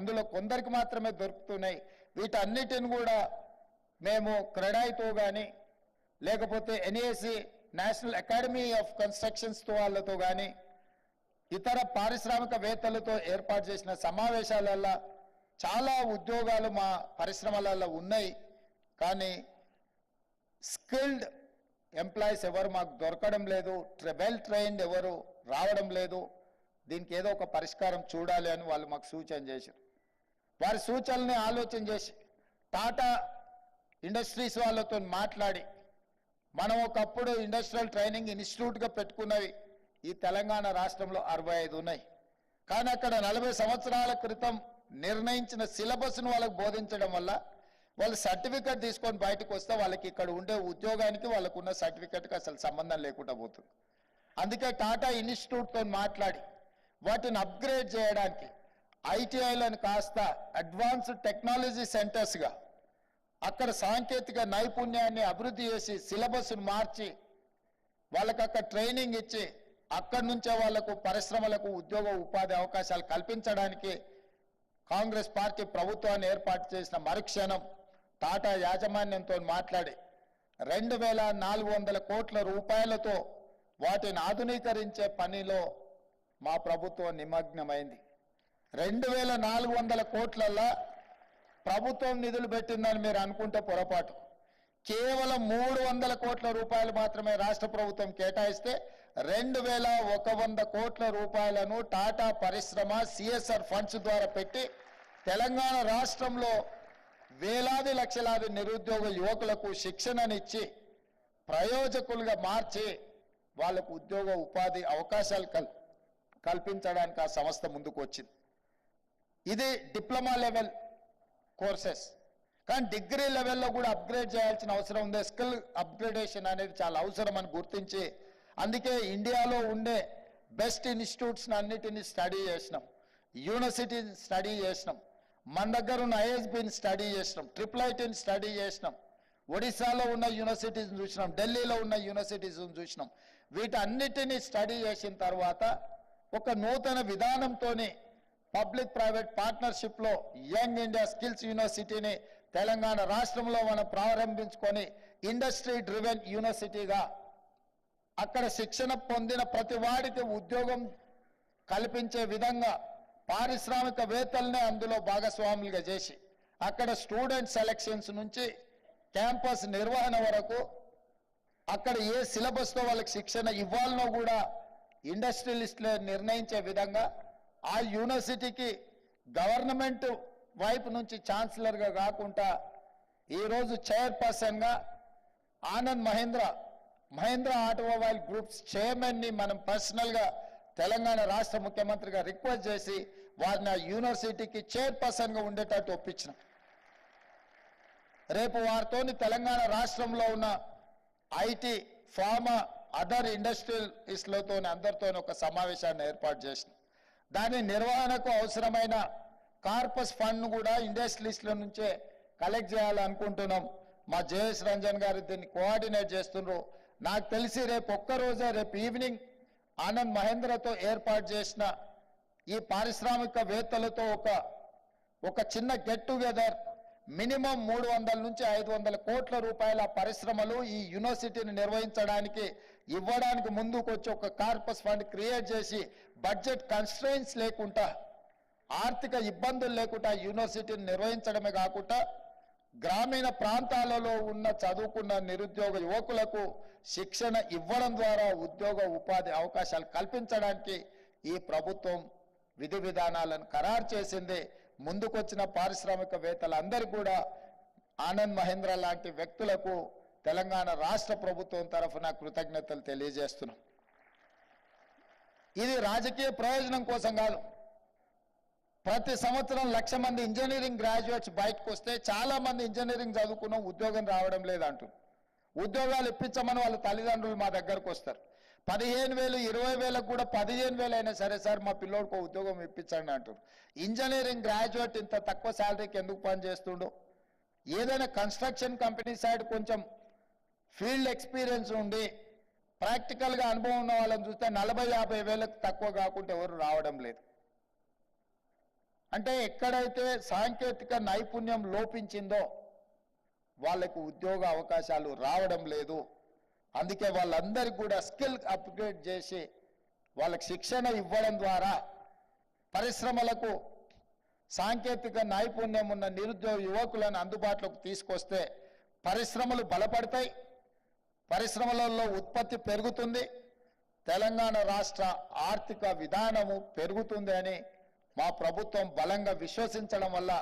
అందులో కొందరికి మాత్రమే దొరుకుతున్నాయి. వీటన్నిటిని కూడా మేము క్రెడాయితో కానీ లేకపోతే ఎన్ఏసి నేషనల్ అకాడమీ ఆఫ్ కన్స్ట్రక్షన్స్తో వాళ్ళతో కానీ ఇతర పారిశ్రామికవేత్తలతో ఏర్పాటు చేసిన సమావేశాలలో చాలా ఉద్యోగాలు మా పరిశ్రమలలో ఉన్నాయి. కానీ స్కిల్డ్ ఎంప్లాయీస్ ఎవరు మాకు దొరకడం లేదు, వెల్ ట్రైన్డ్ ఎవరు రావడం లేదు. దీనికి ఏదో ఒక పరిష్కారం చూడాలి అని వాళ్ళు మాకు సూచన చేశారు. వారి సూచనల్ని ఆలోచన చేసి టాటా ఇండస్ట్రీస్ వాళ్ళతో మాట్లాడి మనం ఒకప్పుడు ఇండస్ట్రియల్ ట్రైనింగ్ ఇన్స్టిట్యూట్గా పెట్టుకున్నవి ఈ తెలంగాణ రాష్ట్రంలో 65 ఉన్నాయి. కానీ అక్కడ 40 సంవత్సరాల క్రితం నిర్ణయించిన సిలబస్ను వాళ్ళకు బోధించడం వల్ల వాళ్ళు సర్టిఫికెట్ తీసుకొని బయటకు వస్తే వాళ్ళకి ఇక్కడ ఉండే ఉద్యోగానికి వాళ్ళకున్న సర్టిఫికెట్కి అసలు సంబంధం లేకుండా పోతుంది. అందుకే టాటా ఇన్స్టిట్యూట్తో మాట్లాడి వాటిని అప్గ్రేడ్ చేయడానికి ఐటీఐలను కాస్త అడ్వాన్స్డ్ టెక్నాలజీ సెంటర్స్గా అక్కడ సాంకేతిక నైపుణ్యాన్ని అభివృద్ధి చేసి సిలబస్ను మార్చి వాళ్ళకి అక్కడ ట్రైనింగ్ ఇచ్చి అక్కడి నుంచే వాళ్లకు పరిశ్రమలకు ఉద్యోగ ఉపాధి అవకాశాలు కల్పించడానికి కాంగ్రెస్ పార్టీ ప్రభుత్వాన్ని ఏర్పాటు చేసిన మరుక్షణం టాటా యాజమాన్యంతో మాట్లాడి 2400 కోట్ల రూపాయలతో వాటిని ఆధునీకరించే పనిలో మా ప్రభుత్వం నిమగ్నమైంది. 2400 కోట్లల్లో ప్రభుత్వం నిధులు పెట్టిందని మీరు అనుకుంటే పొరపాటు. కేవలం 300 కోట్ల రూపాయలు మాత్రమే రాష్ట్ర ప్రభుత్వం కేటాయిస్తే 2100 కోట్ల రూపాయలను టాటా పరిశ్రమ సిఎస్ఆర్ ఫండ్స్ ద్వారా పెట్టి తెలంగాణ రాష్ట్రంలో వేలాది లక్షలాది నిరుద్యోగ యువకులకు శిక్షణనిచ్చి ప్రయోజకులుగా మార్చి వాళ్లకు ఉద్యోగ ఉపాధి అవకాశాలు కల్పించడానికి ఆ సంస్థ ముందుకు వచ్చింది. ఇది డిప్లొమా లెవెల్ కోర్సెస్. కానీ డిగ్రీ లెవెల్లో కూడా అప్గ్రేడ్ చేయాల్సిన అవసరం ఉంది. స్కిల్ అప్గ్రేడేషన్ అనేది చాలా అవసరం అని గుర్తించి అందుకే ఇండియాలో ఉండే బెస్ట్ ఇన్స్టిట్యూట్స్ అన్నిటిని స్టడీ చేసినాం, యూనివర్సిటీని స్టడీ చేసినాం, మన దగ్గర ఉన్న ఐఎస్బిని స్టడీ చేసినాం, IIITని స్టడీ చేసినాం, ఒడిశాలో ఉన్న యూనివర్సిటీస్ని చూసినాం, ఢిల్లీలో ఉన్న యూనివర్సిటీస్ని చూసినాం. వీటన్నిటినీ స్టడీ చేసిన తర్వాత ఒక నూతన విధానంతో పబ్లిక్ ప్రైవేట్ పార్ట్నర్షిప్లో యంగ్ ఇండియా స్కిల్స్ యూనివర్సిటీని తెలంగాణ రాష్ట్రంలో మనం ప్రారంభించుకొని ఇండస్ట్రీ డ్రివెన్ యూనివర్సిటీగా అక్కడ శిక్షణ పొందిన ప్రతి వాడికి ఉద్యోగం కల్పించే విధంగా పారిశ్రామికవేత్తలనే అందులో భాగస్వాములుగా చేసి అక్కడ స్టూడెంట్ సెలక్షన్స్ నుంచి క్యాంపస్ నిర్వహణ వరకు అక్కడ ఏ సిలబస్తో వాళ్ళకి శిక్షణ ఇవ్వాలనో కూడా ఇండస్ట్రియలిస్టులే నిర్ణయించే విధంగా ఆ యూనివర్సిటీకి గవర్నమెంట్ వైపు నుంచి ఛాన్సలర్గా కాకుండా ఈరోజు చైర్పర్సన్గా ఆనంద్ మహేంద్ర ఆటోమొబైల్ గ్రూప్స్ చైర్మన్ని మనం పర్సనల్గా తెలంగాణ రాష్ట్ర ముఖ్యమంత్రిగా రిక్వెస్ట్ చేసి వారిని ఆ యూనివర్సిటీకి చైర్పర్సన్గా ఉండేటట్టు ఒప్పించినాం. రేపు వారితోని తెలంగాణ రాష్ట్రంలో ఉన్న ఐటీ, ఫార్మా, అదర్ ఇండస్ట్రియలిస్టులతో అందరితో ఒక సమావేశాన్ని ఏర్పాటు చేసినాం. దాని నిర్వహణకు అవసరమైన కార్పస్ ఫండ్ను కూడా ఇండస్ట్రియలిస్టుల నుంచే కలెక్ట్ చేయాలనుకుంటున్నాం. మా జయేష్ రంజన్ గారు దీన్ని కోఆర్డినేట్ చేస్తున్నారు. నాకు తెలిసి రేపు ఒక్కరోజే రేపు ఈవినింగ్ ఆనంద్ మహేంద్రతో ఏర్పాటు చేసిన ఈ పారిశ్రామికవేత్తలతో ఒక చిన్న గెట్ టుగెదర్ మినిమం 300 నుంచి 500 కోట్ల రూపాయల పరిశ్రమలు ఈ యూనివర్సిటీని నిర్వహించడానికి ఇవ్వడానికి ముందుకు వచ్చి ఒక కార్పస్ ఫండ్ క్రియేట్ చేసి బడ్జెట్ కన్స్ట్రెయిన్స్ లేకుండా ఆర్థిక ఇబ్బందులు లేకుండా యూనివర్సిటీని నిర్వహించడమే కాకుండా గ్రామీణ ప్రాంతాలలో ఉన్న చదువుకున్న నిరుద్యోగ యువకులకు శిక్షణ ఇవ్వడం ద్వారా ఉద్యోగ ఉపాధి అవకాశాలు కల్పించడానికి ఈ ప్రభుత్వం విధి విధానాలను ఖరారు చేసింది. ముందుకొచ్చిన పారిశ్రామికవేత్తలందరికీ కూడా ఆనంద్ మహేంద్ర లాంటి వ్యక్తులకు తెలంగాణ రాష్ట్ర ప్రభుత్వం తరఫున కృతజ్ఞతలు తెలియజేస్తున్నాం. ఇది రాజకీయ ప్రయోజనం కోసం కాదు. ప్రతి సంవత్సరం 1,00,000 మంది ఇంజనీరింగ్ గ్రాడ్యుయేట్స్ బయటకు వస్తే చాలా మంది ఇంజనీరింగ్ చదువుకున్నాం, ఉద్యోగం రావడం లేదంటారు. ఉద్యోగాలు ఇప్పించమని వాళ్ళ తల్లిదండ్రులు మా దగ్గరకు వస్తారు. 15,000, 20,000 కూడా 15,000 అయినా సరే సార్ మా పిల్లోడికి ఉద్యోగం ఇప్పించండి అంటారు. ఇంజనీరింగ్ గ్రాడ్యుయేట్ ఇంత తక్కువ శాలరీకి ఎందుకు పని చేస్తుండో? ఏదైనా కన్స్ట్రక్షన్ కంపెనీ సైడ్ కొంచెం ఫీల్డ్ ఎక్స్పీరియన్స్ ఉండి ప్రాక్టికల్గా అనుభవం ఉన్న వాళ్ళని చూస్తే 40,000-50,000 తక్కువ కాకుండా ఎవరు రావడం లేదు. అంటే ఎక్కడైతే సాంకేతిక నైపుణ్యం లోపించిందో వాళ్ళకు ఉద్యోగ అవకాశాలు రావడం లేదు. అందుకే వాళ్ళందరికీ కూడా స్కిల్ అప్గ్రేడ్ చేసి వాళ్ళకి శిక్షణ ఇవ్వడం ద్వారా పరిశ్రమలకు సాంకేతిక నైపుణ్యం ఉన్న నిరుద్యోగ యువకులను అందుబాటులోకి తీసుకొస్తే పరిశ్రమలు బలపడతాయి, పరిశ్రమలలో ఉత్పత్తి పెరుగుతుంది, తెలంగాణ రాష్ట్ర ఆర్థిక విధానము పెరుగుతుంది అని మా ప్రభుత్వం బలంగా విశ్వసించడం వల్ల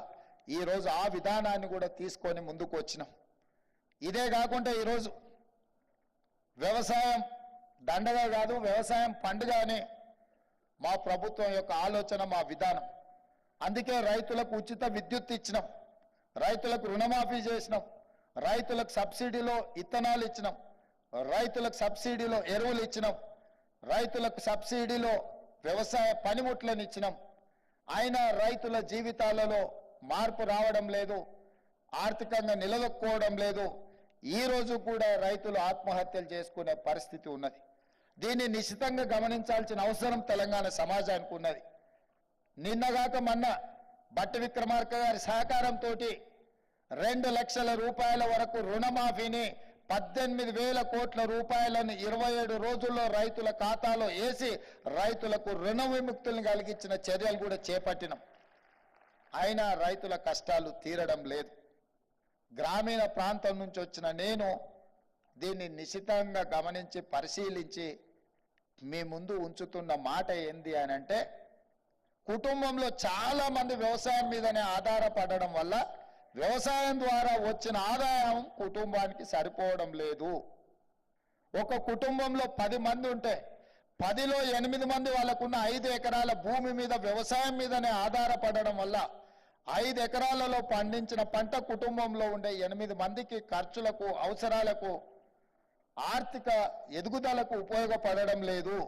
ఈరోజు ఆ విధానాన్ని కూడా తీసుకొని ముందుకు వచ్చినాం. ఇదే కాకుండా ఈరోజు వ్యవసాయం దండగా కాదు, వ్యవసాయం పండుగ అని మా ప్రభుత్వం యొక్క ఆలోచన, మా విధానం. అందుకే రైతులకు ఉచిత విద్యుత్ ఇచ్చినాం, రైతులకు రుణమాఫీ చేసినాం, రైతులకు సబ్సిడీలో ఇత్తనాలు ఇచ్చినాం, రైతులకు సబ్సిడీలో ఎరువులు ఇచ్చినాం, రైతులకు సబ్సిడీలో వ్యవసాయ పనిముట్లను ఇచ్చినాం. అయినా రైతుల జీవితాలలో మార్పు రావడం లేదు, ఆర్థికంగా నిలదొక్కుకోవడం లేదు. ఈ రోజు కూడా రైతులు ఆత్మహత్యలు చేసుకునే పరిస్థితి ఉన్నది. దీన్ని నిశితంగా గమనించాల్సిన అవసరం తెలంగాణ సమాజానికి ఉన్నది. నిన్నగాక మొన్న బట్టి విక్రమార్క గారి సహకారంతో 2 లక్షల రూపాయల వరకు రుణమాఫీని 18,000 కోట్ల రూపాయలను 27 రోజుల్లో రైతుల ఖాతాలో వేసి రైతులకు రుణ విముక్తులను కలిగించిన చర్యలు కూడా చేపట్టినాం. అయినా రైతుల కష్టాలు తీరడం లేదు. గ్రామీణ ప్రాంతం నుంచి వచ్చిన నేను దీన్ని నిశితంగా గమనించి పరిశీలించి మీ ముందు ఉంచుతున్న మాట ఏంది అని అంటే, కుటుంబంలో చాలా మంది వ్యవసాయం మీదనే ఆధారపడడం వల్ల వ్యవసాయం ద్వారా వచ్చిన ఆదాయం కుటుంబానికి సరిపోవడం లేదు. ఒక కుటుంబంలో 10 మంది ఉంటే 10లో 8 మంది వాళ్ళకున్న 5 ఎకరాల భూమి మీద వ్యవసాయం మీదనే ఆధారపడడం వల్ల 5 ఎకరాలలో పండించిన పంట కుటుంబంలో ఉండే 8 మందికి ఖర్చులకు, అవసరాలకు, ఆర్థిక ఎదుగుదలకు ఉపయోగపడడం లేదు.